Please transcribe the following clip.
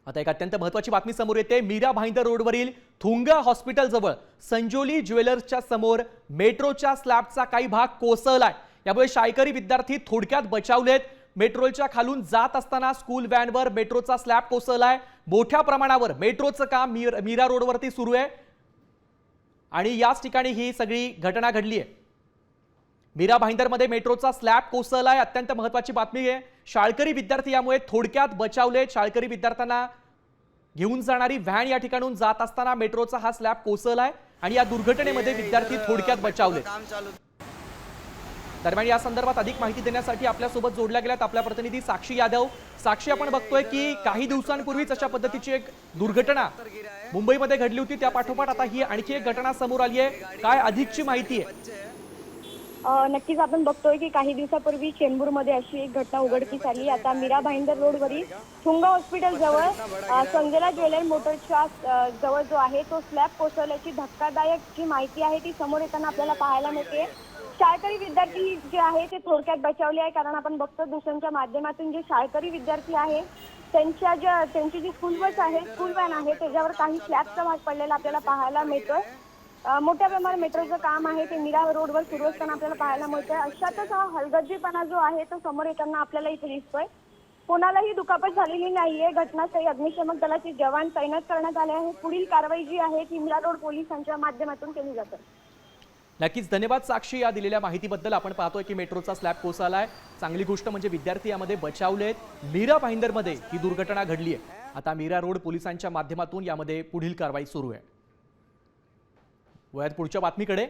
आता एक अत्यंत महत्त्वाची बातमी समोर येते। मीरा भाईंदर रोडवरील थुंगा हॉस्पिटल जवळ संजोली ज्वेलर्सच्या समोर मेट्रोच्या स्लॅबचा काही भाग कोसळलाय। यामुळे शाळकरी विद्यार्थी थोडक्यात बचावलेत। मेट्रोच्या खालून जात असताना स्कूल व्हॅनवर मेट्रोचा स्लॅब कोसळलाय। मोठ्या प्रमाणावर मेट्रोचं काम मीरा रोडवरती सुरू आहे आणि याच ठिकाणी ही सगळी घटना घडली आहे। मीरा भाईंदरमध्ये मेट्रोचा स्लॅब कोसळलाय। अत्यंत महत्त्वाची बातमी आहे। शाळकरी विद्यार्थी यामुळे थोडक्यात बचावले। शाळकरी विद्यार्थ्यांना घेऊन जाणारी व्हॅन या ठिकाणून जात असताना मेट्रोचा हा स्लॅब कोसळलाय आणि या दुर्घटनेमध्ये विद्यार्थी थोडक्यात बचावले। दरम्यान या संदर्भात अधिक माहिती देण्यासाठी आपल्यासोबत जोडल्या गेल्यात आपल्या प्रतिनिधी साक्षी यादव। साक्षी, आपण बघतोय की काही दिवसांपूर्वीच अशा पद्धतीची एक दुर्घटना मुंबईमध्ये घडली होती। त्या पाठोपाठ आता ही आणखी एक घटना समोर आली आहे। काय अधिकची माहिती आहे? नक्कीच आपण बघतोय की काही दिवसापूर्वी चेंबूरमध्ये अशी एक घटना उघडकीस आली। आता मीरा भाईंदर रोडवरील थुंगा हॉस्पिटल जवळ संजना ज्वेलर मोटर्सच्या जवळ जो आहे तो स्लॅब कोसळल्याची धक्कादायक जी माहिती आहे ती समोर येताना आपल्याला पाहायला मिळते। शाळकरी विद्यार्थी जे आहे ते थोडक्यात बचावले आहे, कारण आपण बघतो दूरच्या माध्यमातून जे शाळकरी विद्यार्थी आहे त्यांची जी स्कूल बस आहे, स्कूल व्हॅन आहे, त्याच्यावर काही स्लॅबचा भाग पडलेला आपल्याला पाहायला मिळतोय। मोठ्या प्रमाणात मेट्रोचं काम आहे ते मीरा रोडवर सुरू असताना आपल्याला पाहायला मिळतंय। अशातच हा हलगर्जीपणा जो आहे तो समोर येताना आपल्याला इथे दिसतोय। कोणालाही दुखापत झालेली नाहीये। घटनास्थळी अग्निशमन दलाचे जवान तैनात करण्यात आले आहेत। पुढील कारवाई जी आहे ती मीरा रोड पोलिसांच्या माध्यमातून केली जाते। नक्कीच धन्यवाद साक्षी या दिलेल्या माहितीबद्दल। आपण पाहतोय की मेट्रोचा स्लॅब कोसळलाय। चांगली गोष्ट म्हणजे विद्यार्थी यामध्ये बचावलेत। मीरा भाईंदरमध्ये ही दुर्घटना घडली आहे। आता मीरा रोड पोलिसांच्या माध्यमातून यामध्ये पुढील कारवाई सुरू आहे। वयात पुढच्या बातमीकडे